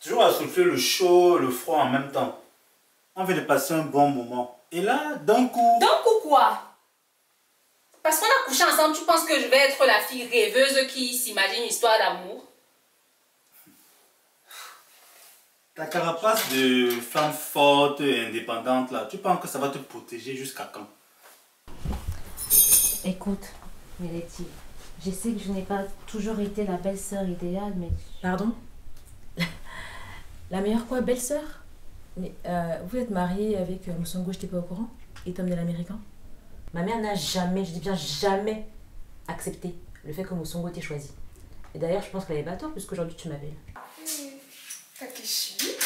Toujours à souffler le chaud, le froid en même temps. On vient de passer un bon moment. Et là, d'un coup... D'un coup quoi? Parce qu'on a couché ensemble, tu penses que je vais être la fille rêveuse qui s'imagine une histoire d'amour? Ta carapace de femme forte et indépendante là, tu penses que ça va te protéger jusqu'à quand? Écoute, Mélanie, je sais que je n'ai pas toujours été la belle-sœur idéale, mais... Pardon? La meilleure quoi, belle-sœur? Mais vous êtes mariée avec Moussongo, je n'étais pas au courant? Et Tom de l'Américain? Ma mère n'a jamais, je dis bien jamais, accepté le fait que Moussongo t'ait choisi. Et d'ailleurs, je pense qu'elle avait pas tort, puisqu'aujourd'hui tu m'appelles. Takeshi?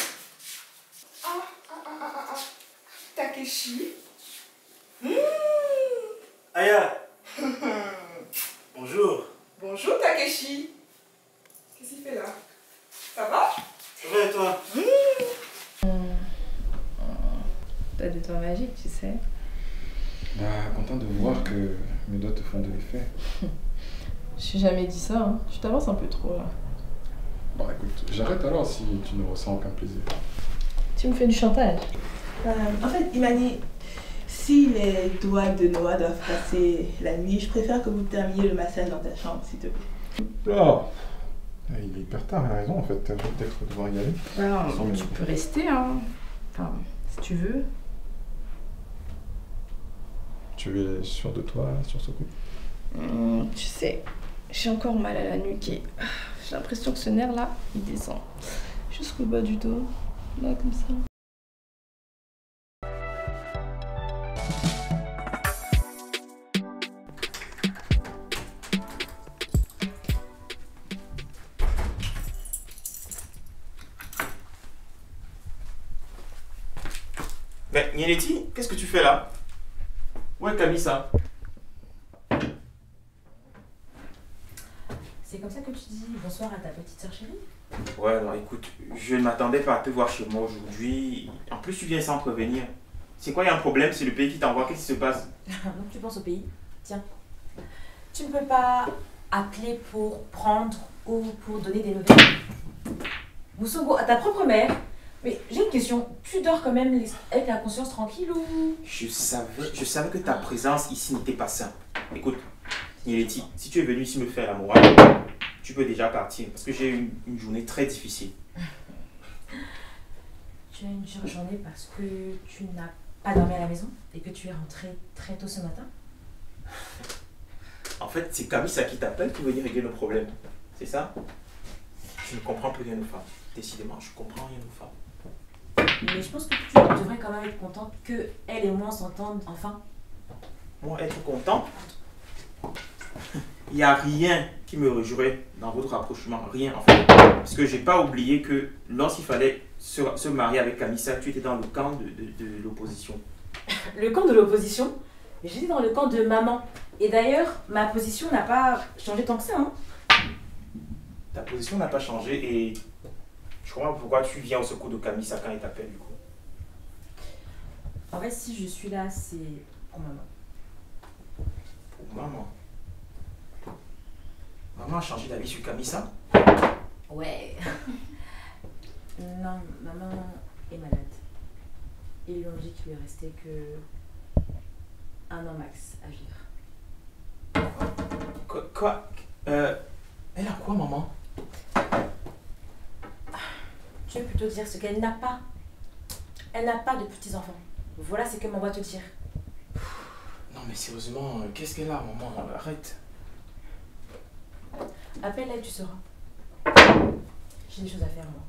Takeshi? Aya. Bonjour. Bonjour Takeshi. Qu'est-ce qu'il fait là? Ça va? Ça va et toi? T'as du temps magique, tu sais. Bah, content de voir que mes doigts te font de l'effet. Je suis jamais dit ça, hein. Tu t'avances un peu trop là. Bon, écoute, j'arrête alors si tu ne ressens aucun plaisir. Tu me fais du chantage. En fait, Imani, si les doigts de Noah doivent passer la nuit, je préfère que vous terminiez le massage dans ta chambre, s'il te plaît. Oh, il est hyper tard, il a raison en fait. Je vais peut-être devoir y aller. Alors, tu peux rester, hein. Enfin, si tu veux. Tu es sûr de toi sur ce coup? Tu sais, j'ai encore mal à la nuque et j'ai l'impression que ce nerf-là, il descend jusqu'au bas du dos. Là, comme ça. Mais Nieleti, qu'est-ce que tu fais là? Où est Kamisa? C'est comme ça que tu dis bonsoir à ta petite sœur chérie? Ouais, alors écoute, je ne m'attendais pas à te voir chez moi aujourd'hui. En plus, tu viens sans prévenir. C'est quoi, il y a un problème? C'est le pays qui t'envoie, qu'est-ce qui se passe? Donc tu penses au pays? Tiens. Tu ne peux pas appeler pour prendre ou pour donner des nouvelles? Moussongo, à ta propre mère? Mais j'ai une question, tu dors quand même avec la conscience tranquille ou... Je savais que ta présence ici n'était pas simple. Écoute, Nieleti, si tu es venu ici me faire la morale, tu peux déjà partir parce que j'ai eu une journée très difficile. Tu as une dure journée parce que tu n'as pas dormi à la maison et que tu es rentré très tôt ce matin? En fait, c'est Kamisa qui t'appelle pour venir régler nos problèmes. C'est ça? Je ne comprends plus rien aux femmes. Décidément, je comprends rien aux femmes. Mais je pense que tu devrais quand même être contente que elle et moi s'entendent enfin. Moi, être content? Il n'y a rien qui me réjouirait dans votre rapprochement. Rien, en fait. Parce que j'ai pas oublié que lorsqu'il fallait se marier avec Kamisa, tu étais dans le camp de l'opposition. Le camp de l'opposition? J'étais dans le camp de maman. Et d'ailleurs, ma position n'a pas changé tant que ça, hein. Ta position n'a pas changé et je comprends pourquoi tu viens au secours de Kamisa quand il t'appelle du coup. En fait, si je suis là, c'est pour maman. Pour maman. Maman a changé d'avis sur Kamisa? Ouais. Non, maman est malade. Ils lui ont dit qu'il lui restait que 1 an max à vivre. Quoi? Elle a quoi, maman? Je vais plutôt dire ce qu'elle n'a pas. Elle n'a pas de petits-enfants. Voilà ce que maman va te dire. Non mais sérieusement, qu'est-ce qu'elle a, maman? Arrête. Appelle-la et tu sauras. J'ai des choses à faire, moi.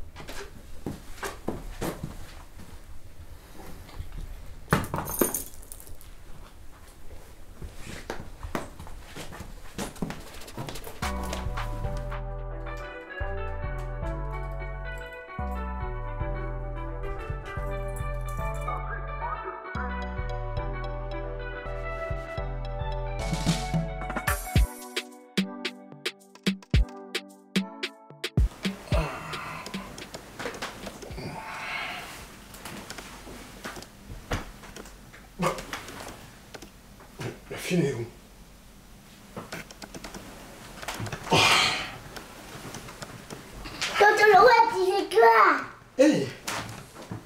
La fille est où? Quand on le voit, tu sais toi. Hey,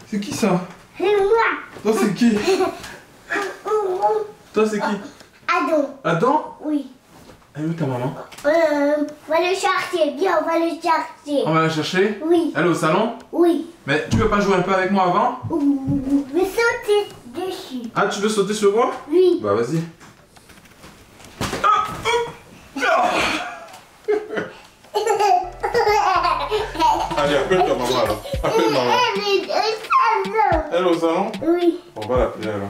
c'est qui ça? C'est moi. Toi, c'est qui? Toi, c'est qui? Adam. Adam? Oui. Elle est où ta maman? On va le chercher. Viens, on va le chercher. On va la chercher? Oui. Elle est au salon? Oui. Mais tu veux pas jouer un peu avec moi avant? Mais sauter dessus. Ah, tu veux sauter sur moi? Oui. Bah, vas-y. Allez, appelle ta maman alors. Appelle maman. Elle est au salon? Oui. On va l'appeler alors.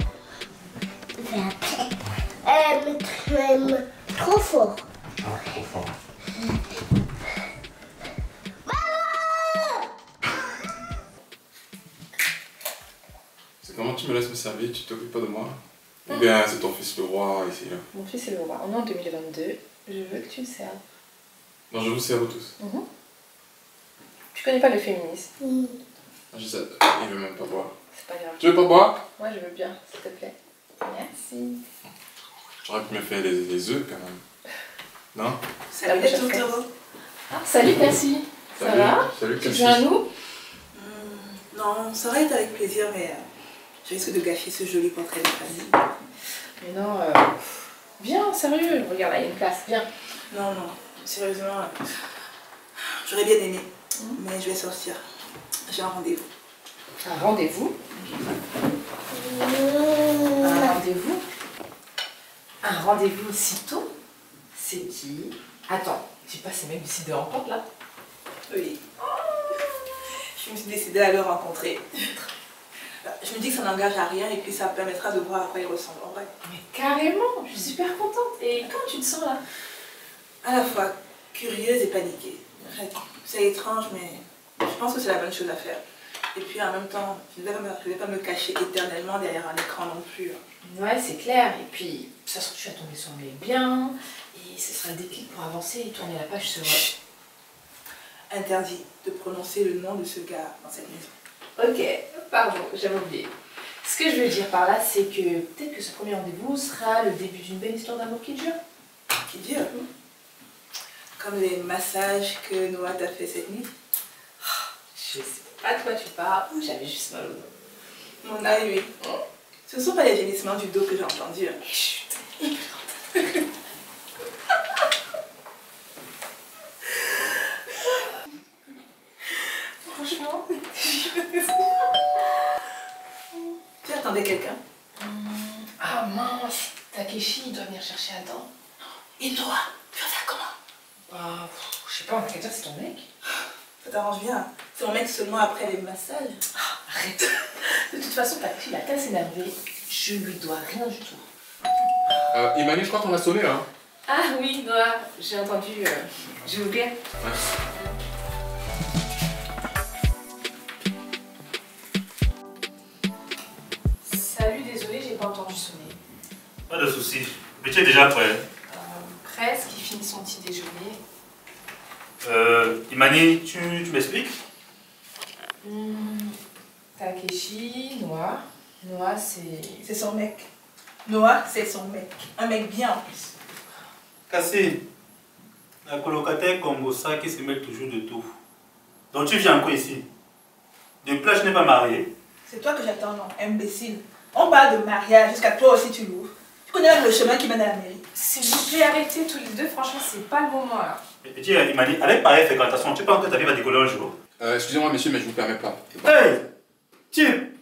Trop fort. Ah, trop fort. C'est comment tu me laisses me servir? Tu t'occupes pas de moi? Ou bien c'est ton fils le roi ici là? Mon fils est le roi. On est en 2022. Je veux que tu me serves. Non, je vous sers tous. Tu connais pas le féminisme? Je sais, il veut même pas boire. C'est pas grave. Tu veux pas boire? Moi, je veux bien, s'il te plaît. Merci. J'aurais pu me faire les œufs quand même. Non? Salut les tourtereaux. Ah, salut, merci. Ça va? Salut, Tu viens à nous? Non, ça aurait été avec plaisir, mais je risque de gâcher ce joli portrait de famille. Mais non, viens, sérieux. Regarde, là, il y a une place. Viens. Non, sérieusement, j'aurais bien aimé, mais je vais sortir. J'ai un rendez-vous. Un rendez-vous? Un rendez-vous? Un rendez-vous si tôt? C'est qui? Attends, tu passes même ici de rencontre là? Oui. Je me suis décidée à le rencontrer. Je me dis que ça n'engage à rien et puis ça permettra de voir à quoi il ressemble en vrai. Mais carrément, je suis super contente. Et comment tu te sens là? À la fois curieuse et paniquée. En fait, c'est étrange, mais je pense que c'est la bonne chose à faire. Et puis en même temps, je ne vais pas me cacher éternellement derrière un écran non plus. Ouais, c'est clair. Et puis, ça se trouve, tu vas tomber sur mes biens. Et ce sera le déclic pour avancer et tourner la page sur... Interdit de prononcer le nom de ce gars dans cette maison. Ok, pardon, j'avais oublié. Ce que je veux dire par là, c'est que peut-être que ce premier rendez-vous sera le début d'une belle histoire d'amour qui dure. Qui dure? Comme les massages que Noah t'a fait cette nuit. Je sais pas de quoi tu parles, j'avais juste mal au dos. Mon œil, oui. Ce ne sont pas les gémissements du dos que j'ai entendus. Chut. Franchement. Tu attendais quelqu'un? Ah mince, Takeshi il doit venir chercher Adam. Et Noah, tu vas faire comment? Bah, je sais pas, on va dire que c'est ton mec. Ça t'arrange bien. C'est mon mec seulement après les massages. Arrête. De toute façon, Takeshi il a qu'à s'énerver. Je lui dois rien du tout. Imani, je crois qu'on a sonné là. Ah oui, Noah, j'ai entendu. J'ai oublié. Ouais. Salut, désolé, j'ai pas entendu sonner. Pas de soucis. Mais tu es déjà prêt. Presque, il finit son petit déjeuner. Imani, tu m'expliques? Takeshi, Noah. Noah, c'est... C'est son mec. Noah, c'est son mec. Un mec bien en plus. Cassie, la colocataire Kombosa qui se mêle toujours de tout. Donc tu viens encore ici? De plus, je n'ai pas marié. C'est toi que j'attends, non? Imbécile. On parle de mariage, jusqu'à toi aussi tu l'ouvres. Tu connais même le chemin qui mène à la mairie. S'il vous plaît, arrêtez tous les deux, franchement, c'est pas le moment là. Et tu Imani, avec pareille fréquentation, tu penses que ta vie va décoller un jour? Excusez-moi, monsieur, mais je vous permets pas. Hey! Type!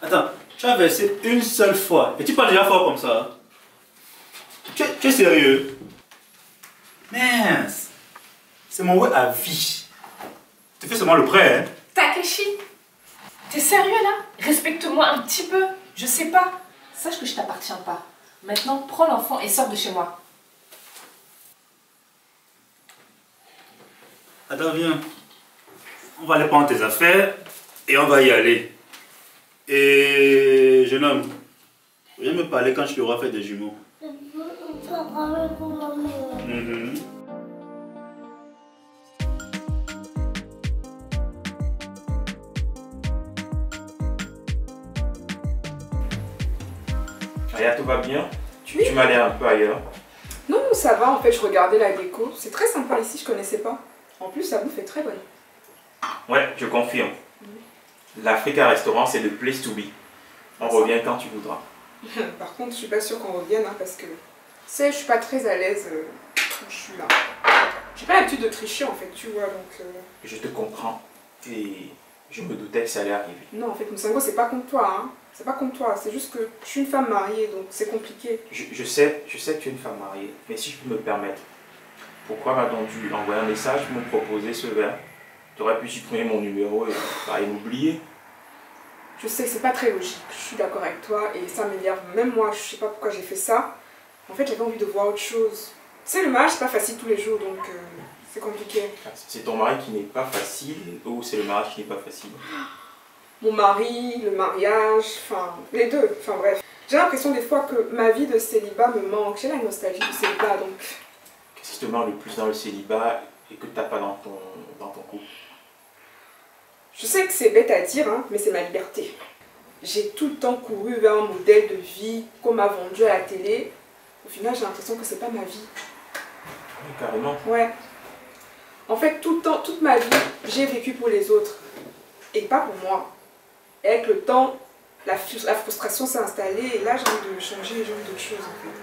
Attends, tu as versé une seule fois et tu parles déjà fort comme ça. Tu es sérieux? Mince! C'est mon ouais à vie. Tu fais seulement le prêt, hein? Takeshi, t'es sérieux là? Respecte-moi un petit peu, je sais pas. Sache que je t'appartiens pas. Maintenant, prends l'enfant et sors de chez moi. Attends, viens. On va aller prendre tes affaires et on va y aller. Et jeune homme, viens me parler quand tu auras fait des jumeaux. Aya, tout va bien? Tu m'as l'air un peu ailleurs. Non, ça va, en fait, je regardais la déco. C'est très sympa ici, je connaissais pas. En plus, la bouffe est très bonne. Ouais, je confirme. L'Africa Restaurant, c'est le place to be. On revient quand tu voudras. Par contre, je suis pas sûre qu'on revienne hein, parce que je suis pas très à l'aise quand je suis là. J'ai pas l'habitude de tricher en fait, tu vois, donc... Je te comprends et je me doutais que ça allait arriver. Non, en fait, Moussango, c'est pas comme toi, hein. C'est pas comme toi, c'est juste que je suis une femme mariée, donc c'est compliqué. Je sais que tu es une femme mariée, mais si je peux me permettre, pourquoi m'a-t-on dû envoyer un message pour me proposer ce verre? Tu aurais pu supprimer mon numéro et m'oublier. Je sais que c'est pas très logique, je suis d'accord avec toi et ça m'énerve. Même moi, je sais pas pourquoi j'ai fait ça. En fait, j'avais envie de voir autre chose. Tu sais, le mariage, c'est pas facile tous les jours, donc c'est compliqué. C'est ton mari qui n'est pas facile ou c'est le mariage qui n'est pas facile? Mon mari, le mariage, enfin, les deux, enfin bref. J'ai l'impression des fois que ma vie de célibat me manque. J'ai la nostalgie du célibat, donc... Qu'est-ce qui te manque le plus dans le célibat et que tu n'as pas dans ton couple? Je sais que c'est bête à dire, hein, mais c'est ma liberté. J'ai tout le temps couru vers un modèle de vie qu'on m'a vendu à la télé. Au final, j'ai l'impression que c'est pas ma vie. Oui, carrément. Ouais. En fait, tout le temps, toute ma vie, j'ai vécu pour les autres. Et pas pour moi. Et avec le temps, la frustration s'est installée et là, j'ai envie de changer, j'ai envie d'autre chose en fait.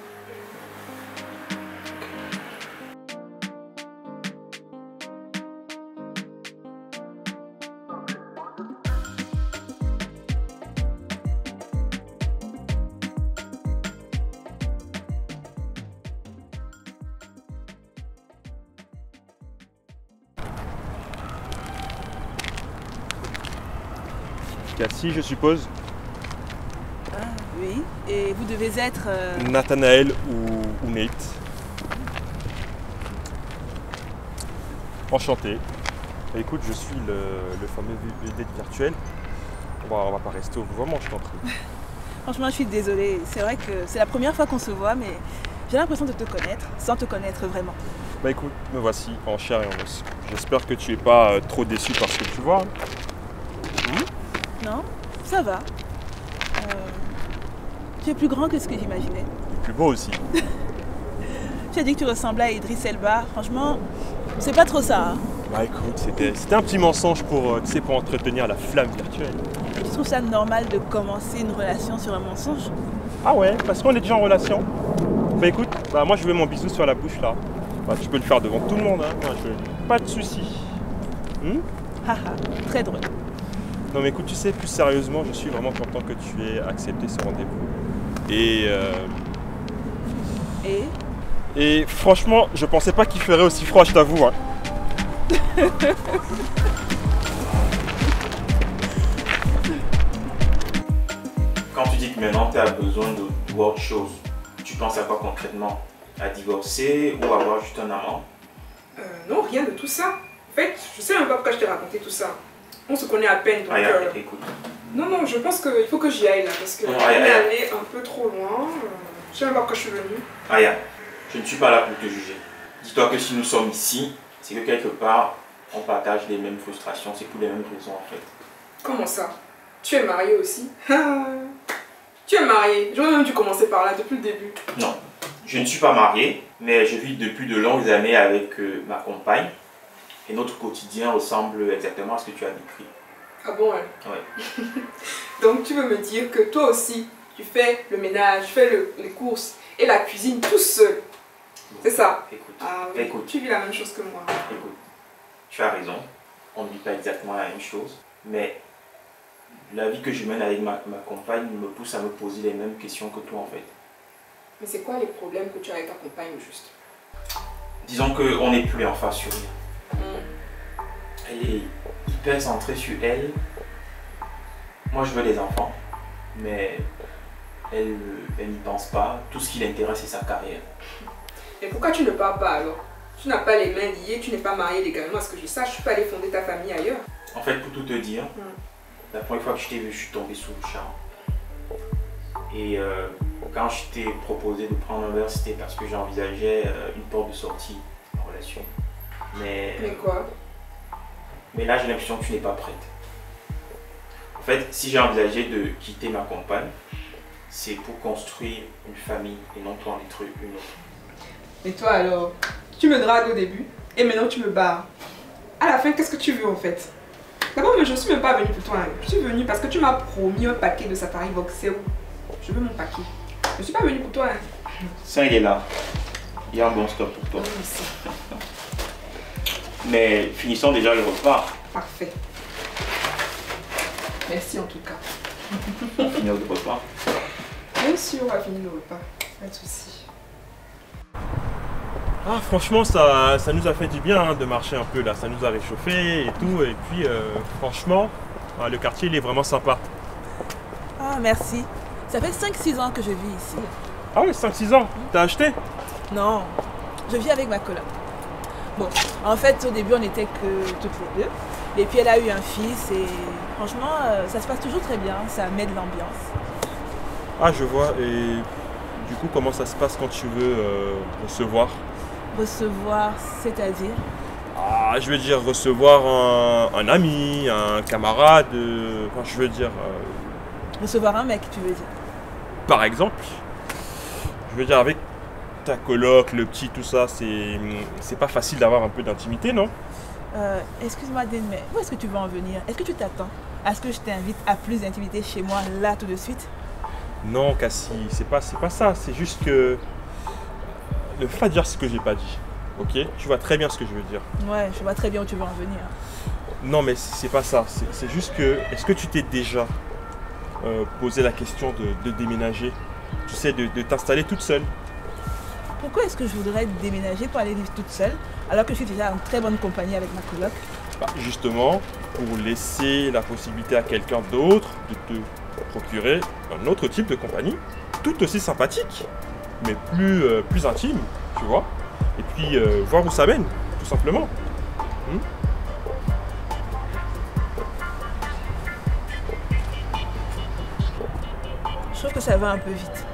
Cassie, je suppose. Ah, oui, et vous devez être... Nathanaël ou Nate. Enchanté. Écoute, je suis le fameux vedette virtuel. On va pas rester au vouvoiement, je t'en prie. Franchement, je suis désolée. C'est vrai que c'est la première fois qu'on se voit, mais j'ai l'impression de te connaître, sans te connaître vraiment. Bah écoute, me voici en chair et en os. J'espère que tu es pas trop déçu par ce que tu vois. Non, ça va. Tu es plus grand que ce que j'imaginais. Et plus beau aussi. Tu as dit que tu ressemblais à Idriss Elba. Franchement, c'est pas trop ça. Hein. Bah écoute, c'était un petit mensonge pour, tu sais, pour entretenir la flamme virtuelle. Et tu trouves ça normal de commencer une relation sur un mensonge? Ah ouais, parce qu'on est déjà en relation. Bah écoute, moi je veux mon bisou sur la bouche là. Bah, tu peux le faire devant tout le monde, hein. Pas de soucis. Haha, très drôle. Non mais écoute, tu sais, plus sérieusement, je suis vraiment content que tu aies accepté ce rendez-vous. Et franchement, je pensais pas qu'il ferait aussi froid, je t'avoue. Hein. Quand tu dis que maintenant tu as besoin de voir autre chose, tu penses à quoi concrètement? À divorcer ou avoir juste un amant? Non, rien de tout ça. En fait, je sais même pas pourquoi je t'ai raconté tout ça. On se connaît à peine, donc... écoute. Non, je pense qu'il faut que j'y aille là, parce que on est allé un peu trop loin. Je sais même pas pourquoi je suis venue. Aya, je ne suis pas là pour te juger. Dis-toi que si nous sommes ici, c'est que quelque part, on partage les mêmes frustrations, c'est pour les mêmes raisons en fait. Comment ça? Tu es mariée aussi? Tu es mariée? J'aurais même dû commencer par là depuis le début. Non, je ne suis pas marié, mais je vis depuis de longues années avec ma compagne. Et notre quotidien ressemble exactement à ce que tu as décrit. Ah bon, ouais? Ouais. Donc tu veux me dire que toi aussi, tu fais le ménage, tu fais les courses et la cuisine tout seul? C'est ça? Écoute, ah, oui. écoute. Tu vis la même chose que moi. Écoute, tu as raison. On ne vit pas exactement la même chose. Mais la vie que je mène avec ma compagne me pousse à me poser les mêmes questions que toi en fait. Mais c'est quoi les problèmes que tu as avec ta compagne au juste? Disons qu'on n'est plus en phase sur rien. Elle est hyper centrée sur elle. Moi je veux des enfants, mais elle n'y pense pas. Tout ce qui l'intéresse c'est sa carrière. Et pourquoi tu ne pars pas alors? Tu n'as pas les mains liées, tu n'es pas marié légalement, à ce que je sache, tu peux aller fonder ta famille ailleurs. En fait, pour tout te dire, la première fois que je t'ai vu, je suis tombé sous le charme. Et quand je t'ai proposé de prendre un verre, c'était parce que j'envisageais une porte de sortie en relation. Mais quoi? Mais là, j'ai l'impression que tu n'es pas prête. En fait, si j'ai envisagé de quitter ma compagne, c'est pour construire une famille et non pour en détruire une autre. Et toi alors? Tu me dragues au début et maintenant tu me barres. À la fin, qu'est-ce que tu veux en fait? D'abord, mais je ne suis même pas venue pour toi. Hein. Je suis venue parce que tu m'as promis un paquet de Safari Box. C'est où? Je veux mon paquet. Je ne suis pas venue pour toi. Hein. Ça, il est là. Il y a un bon stock pour toi. Merci. Mais finissons déjà le repas. Parfait. Merci en tout cas. On va finir le repas. Bien sûr, on va finir le repas. Pas de soucis. Ah, franchement, ça nous a fait du bien hein, de marcher un peu là. Ça nous a réchauffé et tout. Et puis, franchement, le quartier, il est vraiment sympa. Ah, merci. Ça fait 5-6 ans que je vis ici. Ah ouais, 5-6 ans. T'as acheté? Non, je vis avec ma coloc. Bon, en fait, au début, on n'était que toutes les deux. Et puis, elle a eu un fils et franchement, ça se passe toujours très bien. Ça met de l'ambiance. Ah, je vois. Et du coup, comment ça se passe quand tu veux recevoir? Recevoir, c'est-à-dire? Ah, je veux dire recevoir un ami, un camarade, enfin je veux dire... Recevoir un mec, tu veux dire? Par exemple, je veux dire avec ta coloc, le petit, tout ça, c'est pas facile d'avoir un peu d'intimité, non? Excuse-moi, Dane, mais où est-ce que tu veux en venir? Est-ce que tu t'attends à ce que je t'invite à plus d'intimité chez moi, là, tout de suite? Non, Cassie, c'est pas ça, c'est juste que... Ne fais pas dire ce que j'ai pas dit, ok? Tu vois très bien ce que je veux dire. Ouais, je vois très bien où tu veux en venir. Non, mais c'est pas ça, c'est juste que... Est-ce que tu t'es déjà posé la question de déménager? Tu sais, de t'installer toute seule? Pourquoi est-ce que je voudrais déménager pour aller vivre toute seule alors que je suis déjà en très bonne compagnie avec ma coloc? Bah, justement, pour laisser la possibilité à quelqu'un d'autre de te procurer un autre type de compagnie, tout aussi sympathique, mais plus intime, tu vois. Et puis, voir où ça mène, tout simplement. Je trouve que ça va un peu vite.